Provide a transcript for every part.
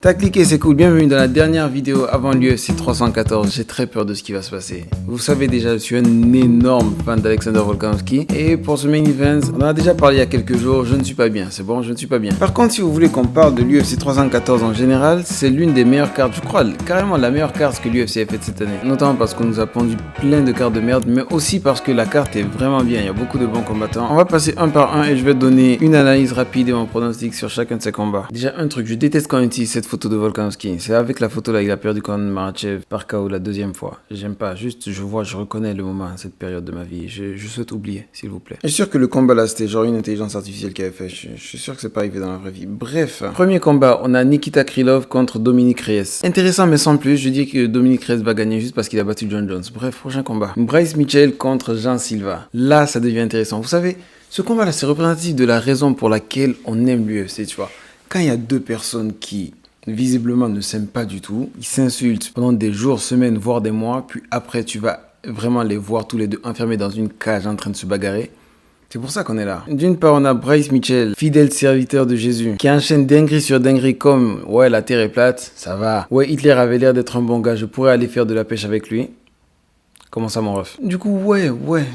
T'as cliqué, c'est cool. Bienvenue dans la dernière vidéo avant l'UFC 314. J'ai très peur de ce qui va se passer. Vous savez déjà, je suis un énorme fan d'Alexander Volkanovski. Et pour ce main event, on en a déjà parlé il y a quelques jours. Je ne suis pas bien, c'est bon, je ne suis pas bien. Par contre, si vous voulez qu'on parle de l'UFC 314 en général, c'est l'une des meilleures cartes, je crois, carrément la meilleure carte que l'UFC a faite cette année. Notamment parce qu'on nous a pondu plein de cartes de merde, mais aussi parce que la carte est vraiment bien. Il y a beaucoup de bons combattants. On va passer un par un et je vais te donner une analyse rapide et mon pronostic sur chacun de ces combats. Déjà, un truc, je déteste quand on utilise cette photo de Volkanovski. C'est avec la photo là, il a perdu contre Makhachev par KO la deuxième fois. J'aime pas, juste je reconnais le moment, cette période de ma vie. Je souhaite oublier, s'il vous plaît. Je suis sûr que le combat là, c'était genre une intelligence artificielle qui avait fait. Je suis sûr que c'est pas arrivé dans la vraie vie. Bref, premier combat, on a Nikita Krylov contre Dominick Reyes. Intéressant mais sans plus, je dis que Dominick Reyes va gagner juste parce qu'il a battu John Jones. Bref, prochain combat. Bryce Mitchell contre Jean Silva. Là, ça devient intéressant. Vous savez, ce combat là, c'est représentatif de la raison pour laquelle on aime l'UFC, tu vois. Quand il y a deux personnes qui visiblement ne s'aiment pas du tout, ils s'insultent pendant des jours, semaines, voire des mois, puis après tu vas vraiment les voir tous les deux enfermés dans une cage en train de se bagarrer. C'est pour ça qu'on est là. D'une part, on a Bryce Mitchell, fidèle serviteur de Jésus, qui enchaîne dinguerie sur dinguerie comme « Ouais, la terre est plate, ça va. Ouais, Hitler avait l'air d'être un bon gars, je pourrais aller faire de la pêche avec lui. » Comment ça, mon ref? Du coup, ouais,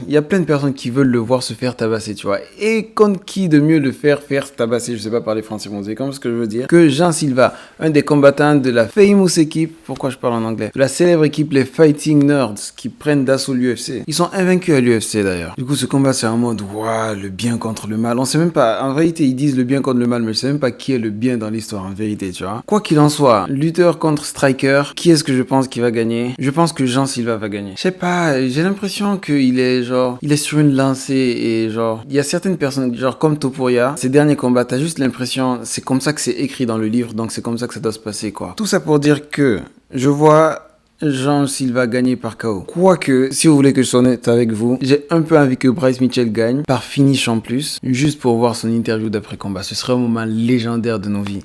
il y a plein de personnes qui veulent le voir se faire tabasser, tu vois. Et contre qui de mieux le faire tabasser, je sais pas parler français, vous savez comme ce que je veux dire, que Jean Silva, un des combattants de la famous équipe, pourquoi je parle en anglais, de la célèbre équipe les Fighting Nerds, qui prennent d'assaut l'UFC. Ils sont invaincus à l'UFC d'ailleurs. Du coup, ce combat, c'est en mode, waouh, le bien contre le mal. On sait même pas, en vérité, ils disent le bien contre le mal, mais je sais même pas qui est le bien dans l'histoire, en vérité, tu vois. Quoi qu'il en soit, lutteur contre striker, qui est-ce que je pense qui va gagner? Je pense que Jean Silva va gagner. Je sais pas, j'ai l'impression qu'il est genre, il est sur une lancée et genre, il y a certaines personnes, genre comme Topuria, ces derniers combats, t'as juste l'impression, c'est comme ça que c'est écrit dans le livre, donc c'est comme ça que ça doit se passer, quoi. Tout ça pour dire que je vois Jean Silva gagner par KO. Quoique, si vous voulez que je sois honnête avec vous, j'ai un peu envie que Bryce Mitchell gagne, par finish en plus, juste pour voir son interview d'après combat. Ce serait un moment légendaire de nos vies.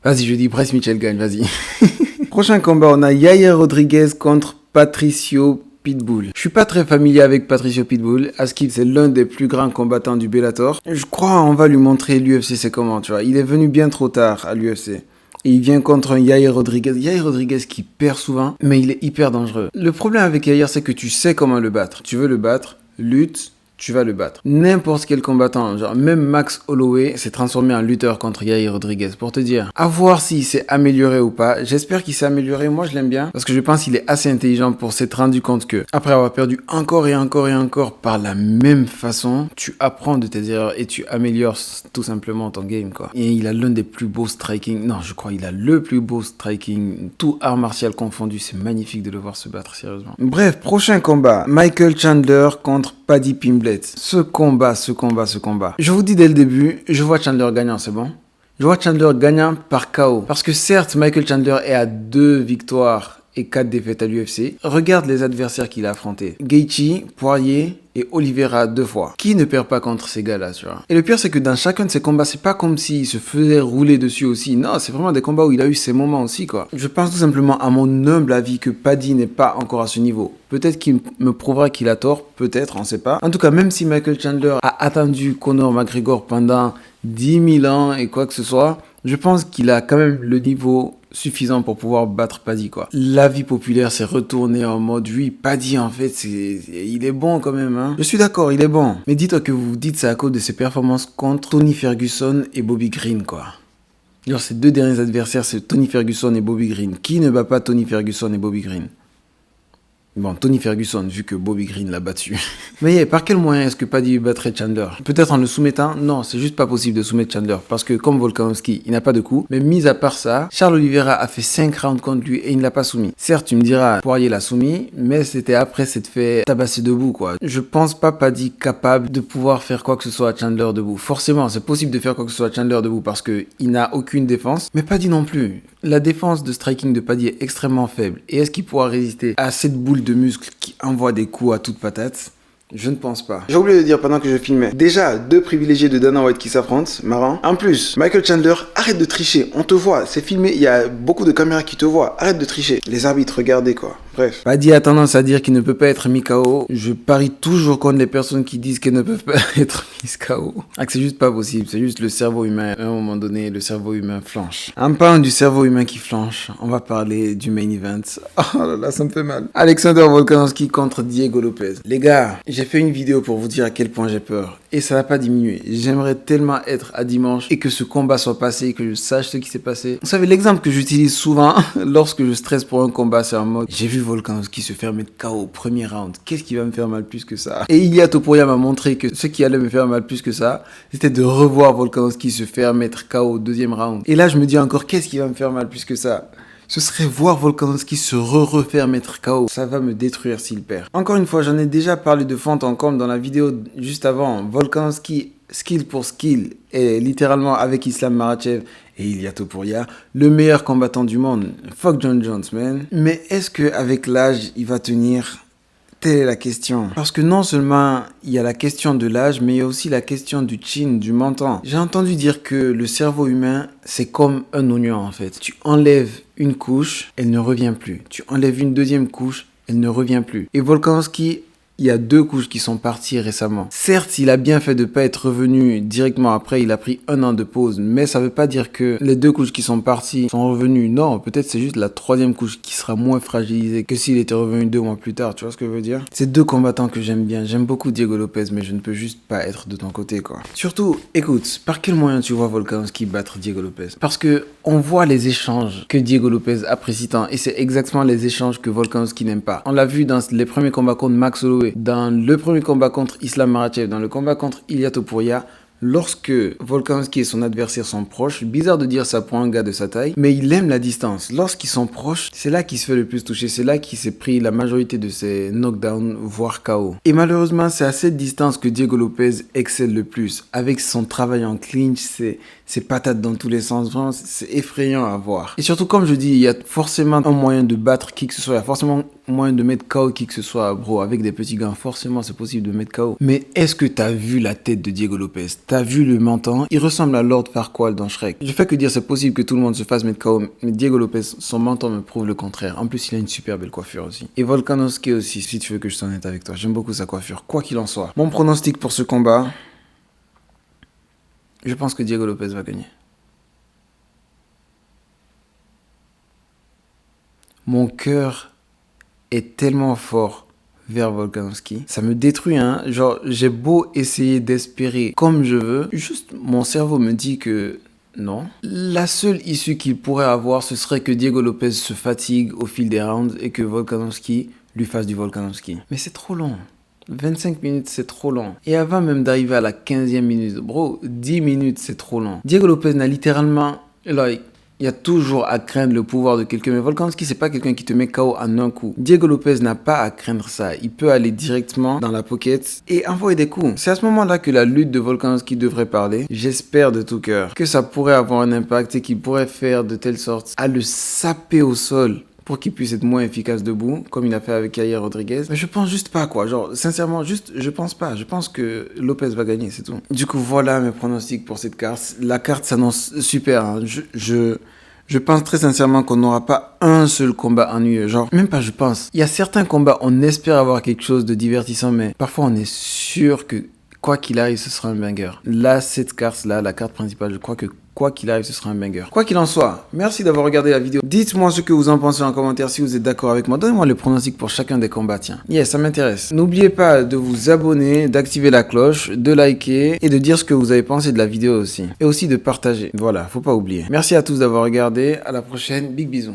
Vas-y, je dis Bryce Mitchell gagne, vas-y. Prochain combat, on a Yair Rodriguez contre Patricio Pitbull. Je suis pas très familier avec Patricio Pitbull. Askip, c'est l'un des plus grands combattants du Bellator. Je crois on va lui montrer l'UFC c'est comment, tu vois. Il est venu bien trop tard à l'UFC. Et il vient contre un Yair Rodriguez. Yair Rodriguez qui perd souvent, mais il est hyper dangereux. Le problème avec Yair, c'est que tu sais comment le battre. Tu veux le battre, lutte, tu vas le battre. N'importe quel combattant, genre même Max Holloway s'est transformé en lutteur contre Yair Rodriguez. Pour te dire, à voir s'il s'est amélioré ou pas. J'espère qu'il s'est amélioré. Moi, je l'aime bien parce que je pense qu'il est assez intelligent pour s'être rendu compte que après avoir perdu encore et encore et encore par la même façon, tu apprends de tes erreurs et tu améliores tout simplement ton game, quoi. Et il a l'un des plus beaux striking. Non, je crois il a le plus beau striking, tout art martial confondu. C'est magnifique de le voir se battre, sérieusement. Bref, prochain combat. Michael Chandler contre Paddy Pimblett. Ce combat. Je vous dis dès le début, je vois Chandler gagnant, c'est bon? Je vois Chandler gagnant par KO. Parce que certes, Michael Chandler est à 2 victoires et 4 défaites à l'UFC. Regarde les adversaires qu'il a affrontés. Gaethje, Poirier et Oliveira 2 fois. Qui ne perd pas contre ces gars-là, tu vois? Et le pire, c'est que dans chacun de ces combats, c'est pas comme s'il se faisait rouler dessus aussi. Non, c'est vraiment des combats où il a eu ses moments aussi, quoi. Je pense tout simplement, à mon humble avis, que Paddy n'est pas encore à ce niveau. Peut-être qu'il me prouvera qu'il a tort, peut-être, on sait pas. En tout cas, même si Michael Chandler a attendu Conor McGregor pendant 10 000 ans et quoi que ce soit, je pense qu'il a quand même le niveau suffisant pour pouvoir battre Paddy, quoi. L'avis populaire s'est retourné en mode oui, Paddy en fait il est bon quand même, hein. Je suis d'accord, il est bon. Mais dites-toi que vous dites ça à cause de ses performances contre Tony Ferguson et Bobby Green, quoi. Genre ces deux derniers adversaires, c'est Tony Ferguson et Bobby Green. Qui ne bat pas Tony Ferguson et Bobby Green? Bon, Tony Ferguson, vu que Bobby Green l'a battu. Mais par quel moyen est-ce que Paddy battrait Chandler? Peut-être en le soumettant? Non, c'est juste pas possible de soumettre Chandler. Parce que comme Volkanovski, il n'a pas de coup. Mais mis à part ça, Charles Oliveira a fait 5 rounds contre lui et il ne l'a pas soumis. Certes, tu me diras, Poirier l'a soumis, mais c'était après s'être fait tabasser debout, quoi. Je pense pas Paddy capable de pouvoir faire quoi que ce soit à Chandler debout. Forcément, c'est possible de faire quoi que ce soit à Chandler debout parce qu'il n'a aucune défense. Mais Paddy non plus. La défense de striking de Paddy est extrêmement faible. Et est-ce qu'il pourra résister à cette boule de muscles qui envoie des coups à toute patate? Je ne pense pas. J'ai oublié de dire pendant que je filmais. Déjà, 2 privilégiés de Dana White qui s'affrontent. Marrant. En plus, Michael Chandler, arrête de tricher. On te voit. C'est filmé. Il y a beaucoup de caméras qui te voient. Arrête de tricher. Les arbitres, regardez, quoi. Bref. Paddy a tendance à dire qu'il ne peut pas être mis KO. Je parie toujours contre les personnes qui disent qu'elles ne peuvent pas être mises KO. Ah, que c'est juste pas possible. C'est juste le cerveau humain. À un moment donné, le cerveau humain flanche. En parlant du cerveau humain qui flanche, on va parler du main event. Oh là là, ça me fait mal. Alexander Volkanovski contre Diego Lopez. Les gars, j'ai fait une vidéo pour vous dire à quel point j'ai peur. Et ça n'a pas diminué. J'aimerais tellement être à dimanche et que ce combat soit passé, que je sache ce qui s'est passé. Vous savez, l'exemple que j'utilise souvent lorsque je stresse pour un combat, c'est en mode j'ai vu Volkanovski se faire mettre KO au premier round. Qu'est-ce qui va me faire mal plus que ça? Et Ilia Topuria m'a montré que ce qui allait me faire mal plus que ça, c'était de revoir Volkanovski se faire mettre KO au deuxième round. Et là, je me dis encore, qu'est-ce qui va me faire mal plus que ça? Ce serait voir Volkanovski se refaire mettre KO. Ça va me détruire s'il perd. Encore une fois, j'en ai déjà parlé de fond en comble dans la vidéo juste avant. Volkanovski, skill pour skill, est littéralement avec Islam Makhachev et Ilia Topuria, le meilleur combattant du monde. Fuck John Jones, man. Mais est-ce qu'avec l'âge, il va tenir? Telle est la question. Parce que non seulement il y a la question de l'âge, mais il y a aussi la question du chin, du menton. J'ai entendu dire que le cerveau humain, c'est comme un oignon en fait. Tu enlèves une couche, elle ne revient plus. Tu enlèves une deuxième couche, elle ne revient plus. Et Volkanovski, il y a 2 couches qui sont parties récemment. Certes, il a bien fait de ne pas être revenu directement après, il a pris 1 an de pause, mais ça ne veut pas dire que les 2 couches qui sont parties sont revenues. Non, peut-être c'est juste la 3e couche qui sera moins fragilisée que s'il était revenu 2 mois plus tard, tu vois ce que je veux dire? C'est 2 combattants que j'aime bien. J'aime beaucoup Diego Lopez, mais je ne peux juste pas être de ton côté, quoi. Surtout, écoute, par quel moyen tu vois Volkanovski battre Diego Lopez? Parce que on voit les échanges que Diego Lopez apprécie tant, et c'est exactement les échanges que Volkanovski n'aime pas. On l'a vu dans les premiers combats contre Max Holloway, dans le premier combat contre Islam Makhachev, dans le combat contre Ilia Topuria. Lorsque Volkanovski et son adversaire sont proches, bizarre de dire ça pour un gars de sa taille, mais il aime la distance. Lorsqu'ils sont proches, c'est là qu'il se fait le plus toucher, c'est là qu'il s'est pris la majorité de ses knockdowns, voire KO. Et malheureusement, c'est à cette distance que Diego Lopez excelle le plus. Avec son travail en clinch, ses patates dans tous les sens, vraiment, c'est effrayant à voir. Et surtout, comme je dis, il y a forcément un moyen de battre qui que ce soit, il y a forcément un moyen de mettre KO qui que ce soit, bro, avec des petits gants, forcément c'est possible de mettre KO. Mais est-ce que t'as vu la tête de Diego Lopez? T'as vu le menton? Il ressemble à Lord Farquaad dans Shrek. Je fais que dire c'est possible que tout le monde se fasse mettre KO, mais Diego Lopez, son menton me prouve le contraire. En plus, il a une super belle coiffure aussi. Et Volkanovski aussi, si tu veux que je sois honnête avec toi. J'aime beaucoup sa coiffure, quoi qu'il en soit. Mon pronostic pour ce combat, je pense que Diego Lopez va gagner. Mon cœur est tellement fort vers Volkanovski. Ça me détruit, hein. Genre, j'ai beau essayer d'espérer comme je veux, juste mon cerveau me dit que non. La seule issue qu'il pourrait avoir, ce serait que Diego Lopez se fatigue au fil des rounds et que Volkanovski lui fasse du Volkanovski. Mais c'est trop long. 25 minutes, c'est trop long. Et avant même d'arriver à la 15e minute, bro, 10 minutes, c'est trop long. Diego Lopez n'a littéralement... Il y a toujours à craindre le pouvoir de quelqu'un. Mais Volkanovski, c'est pas quelqu'un qui te met KO en un coup. Diego Lopez n'a pas à craindre ça. Il peut aller directement dans la pocket et envoyer des coups. C'est à ce moment-là que la lutte de Volkanovski devrait parler. J'espère de tout cœur que ça pourrait avoir un impact et qu'il pourrait faire de telle sorte à le saper au sol pour qu'il puisse être moins efficace debout, comme il a fait avec Yair Rodriguez. Mais je pense juste pas, quoi. Genre, sincèrement, juste, je pense pas. Je pense que Lopez va gagner, c'est tout. Du coup, voilà mes pronostics pour cette carte. La carte s'annonce super, hein. Je pense très sincèrement qu'on n'aura pas un seul combat ennuyeux. Genre, même pas je pense. Il y a certains combats, on espère avoir quelque chose de divertissant, mais parfois on est sûr que quoi qu'il arrive, ce sera un banger. Là, cette carte-là, la carte principale, je crois que quoi qu'il arrive, ce sera un banger. Quoi qu'il en soit, merci d'avoir regardé la vidéo. Dites-moi ce que vous en pensez en commentaire si vous êtes d'accord avec moi. Donnez-moi le pronostic pour chacun des combats, tiens. Yes, ça m'intéresse. N'oubliez pas de vous abonner, d'activer la cloche, de liker et de dire ce que vous avez pensé de la vidéo aussi. Et aussi de partager. Voilà, faut pas oublier. Merci à tous d'avoir regardé. À la prochaine. Big bisous.